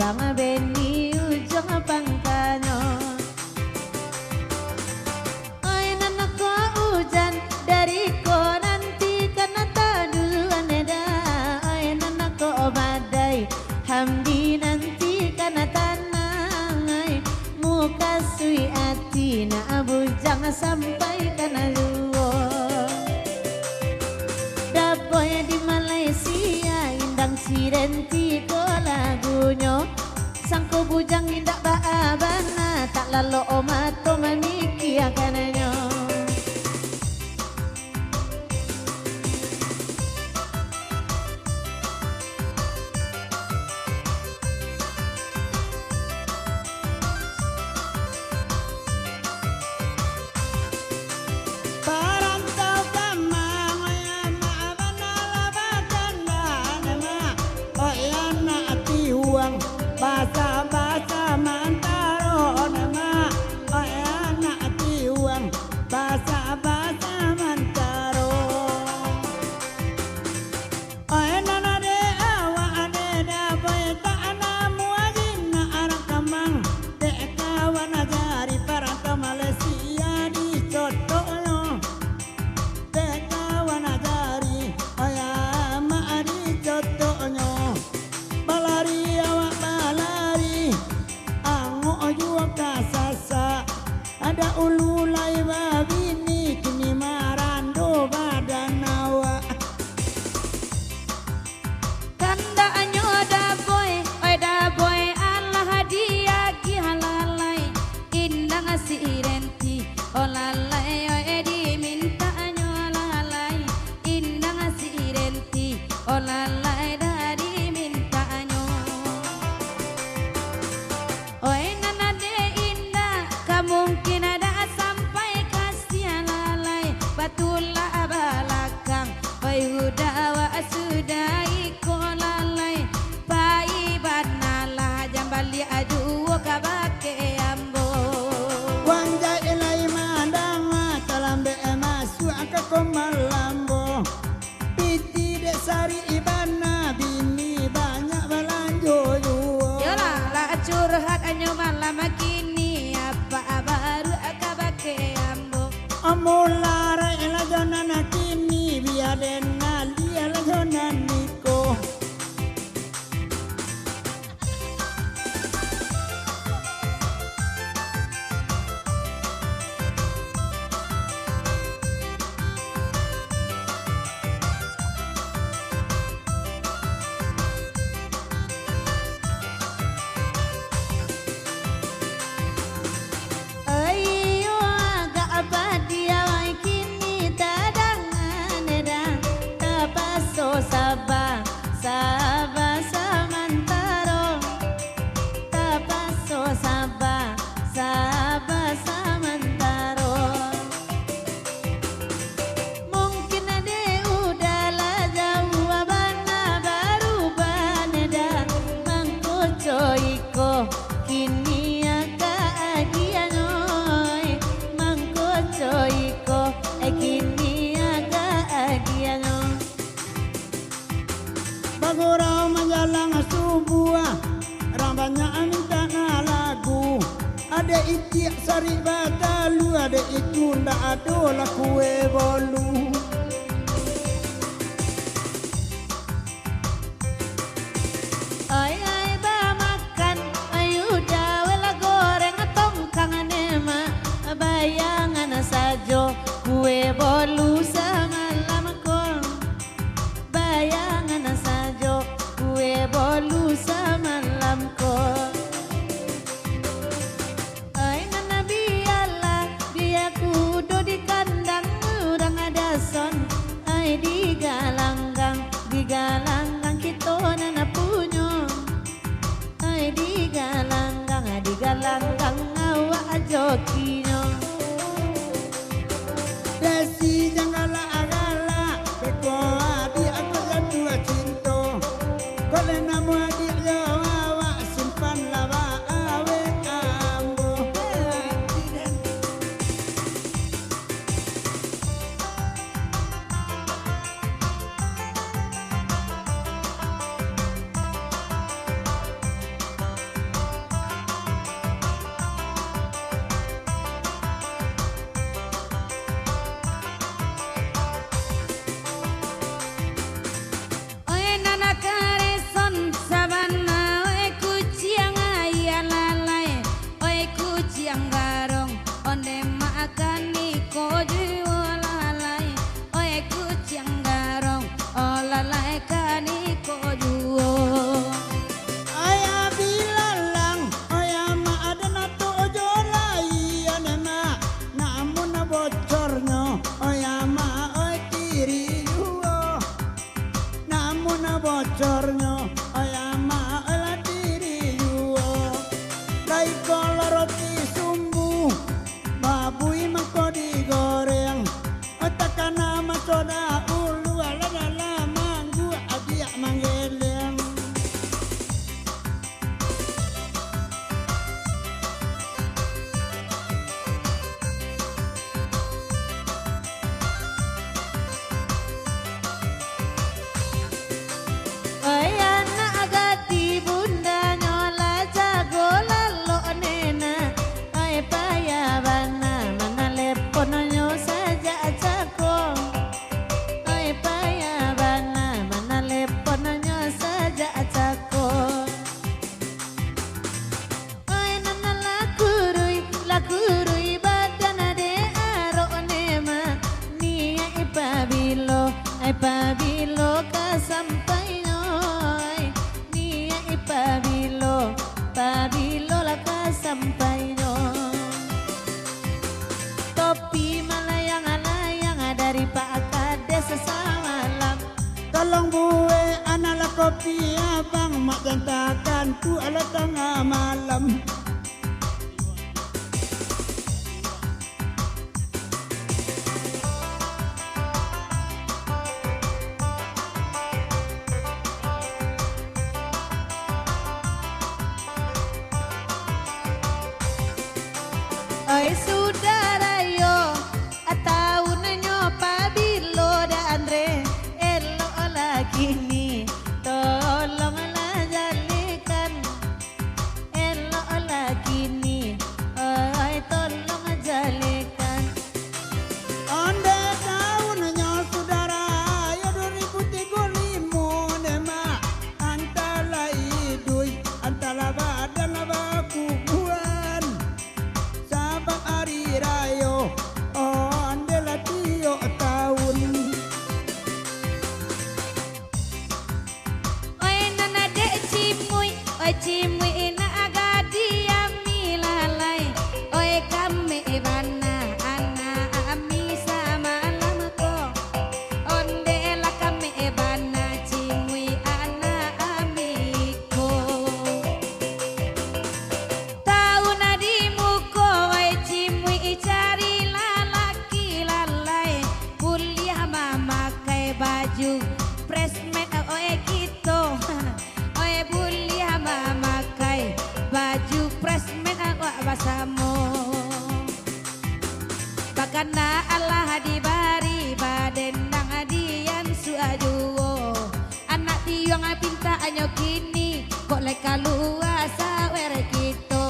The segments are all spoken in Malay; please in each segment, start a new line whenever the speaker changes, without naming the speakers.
Bang Beni ujung pangkano. Oi nanako hujan dari ko nanti karena taduan eda. Oi nanako badai hamdi nanti karena tanai. Muka sui ati na bujang sampai karena luo. Dapoy di Malaysia indang sirenti ko lagunyo. Sangko bujang indak baabana tak lalu omato maniki akananyo.
Basa-basa mantaro nama ayana tiwang basa-basa mantaro ayana de awa ade da boy ta anamu ajina arakamang te kawan ajari para ke Malaysia di cotoyo te kawan ajari ayama di cotoyo balari awak kasasa ada ululai babini kini marando badan awak
Kanda anyo da boy Allah hadiah ki halalai indang sirenti olalai edi minta anyo lalai indang sirenti olalai dari minta anyo. Mungkin ada sampai kasih lalai batulah balakang bayuda wa sudai ko lalai pai banalah jambali adu kabake ambo
wanja ilai mandanga talambe masuk ke komalambo piti desari ibana bini banyak belanjo
yola la curhat anyo malam kini apa baru akabake ambo
amulara ila jonana kini biadena dia la jonaniko
Sabah, Sabah Samantaro, tapaso Sabah, Sabah Samantaro. Mungkin ade udahlah jauh abana baru baneda mangkoco iko kini aka agianoy mangkoco iko kini aka agianoy.
Bagorau menjalang subuah rambanya minta na lagu ada itiak sari batalu ada itu ndak ado la kue bolu
Ai ba makan ayu dawela goreng tongkang nema bayangan sajo kue bolu samalam kon bayangan sajo kue bolu samalam kon ai nana biala dia kudo di kandang urang ada son ai di galanggang kita nana punyo ai di galanggang awak jokinya
desi janganlah agala beko adi aku dua cinta kole namu adi awak simpan lawa awe ambo bocornya ayama ala diri yuo dai kolo roti sumbu babui mangko digoreng otakana masoda ulu ala dala manggu adia manggeleng
Pabilo kasampay noy niya ipabilo pabilo la kasampay no topi malayang-alayang dari Pak Kades sesamalam
tolong bue anala kopi abang mak gantakan tu ala tengah malam
Oi saudara yo atau nanyo pabilo da Andre elo lagi ni tolonglah jalikan elo lagi ni oi tolong jalikan
Ande tahunnya saudara ayo 2035 nema antara idui antara badan baku buan sabang hari rayo oh ande latio tahun
oi nana dek cimuy oi cimuy ina aga diami lalai oi kami bana ana ami sama lamko onde la kami bana cimuy ana amiko tahu nadi muko oi cimuy cari lalaki lalai kuliah mama kai baju presmen oi gitu oi kuliah mama kai baju presmen awak basamo bakana Allah dibari badendang adian suajuo anak tiang pinta anyo kini kok leka luasa were gitu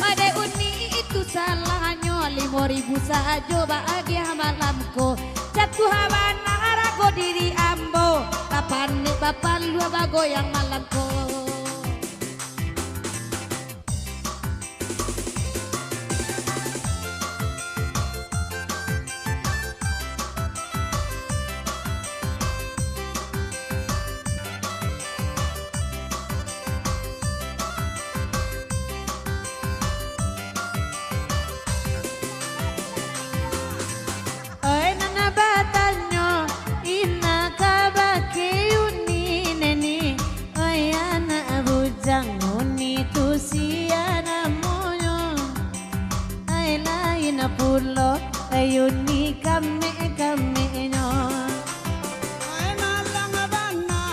ade uni itu salahnya 5.000 saja bahagia malamku jatuh hawana rago diri ambo kapan nih bapak lu bagoyang malamku oi nana batanyo ina kabake uni neni oi anak bujang uni tusiana moyo ai lain pulo ai uni kame kame nyo
ay malang bana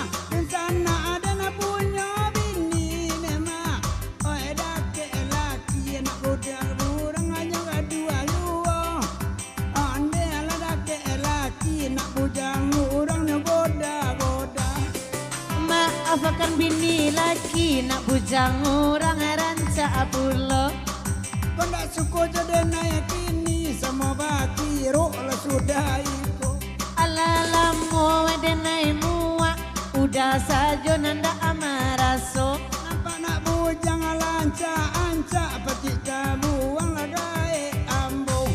sana ada na punya bini nema ay dake laki nak budak burang hanya kedua luo ande ala dake laki nak bujang urang ne boda boda
maafkan bini laki nak bujang orang ranca pulo
konda suko jadi naik kini sama baki ro la sudah itu
alalamo denai muak udah saja nanda amaraso
nampak nak bujang lanca anca petik kabuang lagai ambo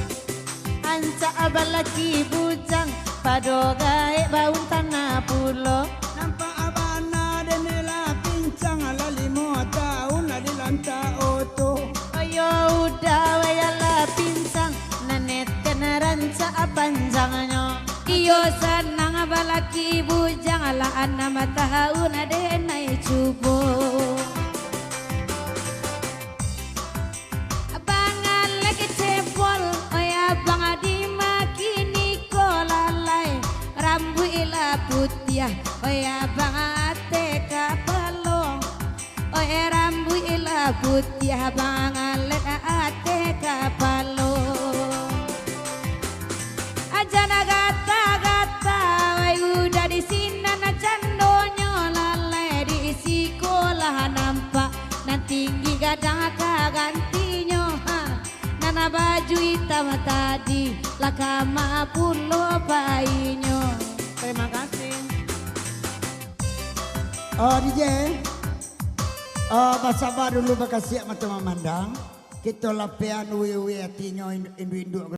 anca abalaki bujang pado gae baun tanah pulo
nampak abana denela pincang ala 5 tahun la di lanta oto
ayo udah wayala pincang nanet kena ranca panjangnya iyo sanang abalaki bujang ngalaan nama tahun ada naik cubo. Abangan lagi cepol, oi abang adi makini kolalai. Rambu ila putih, oi abang ate kapalong. Oi rambu ila putih, abang alet ate kapalong. Ajana gata-gata, wai udah di sini na candonyo lalai di sekolah nampak nan tinggi gadang kagantinyo ha. Nana baju hitam tadi lakama pulo bainyo.
Terima kasih. Oh DJ, sabar dulu bakal siap mata memandang. Kita lapian uwi-uwi hatinya indu-indu.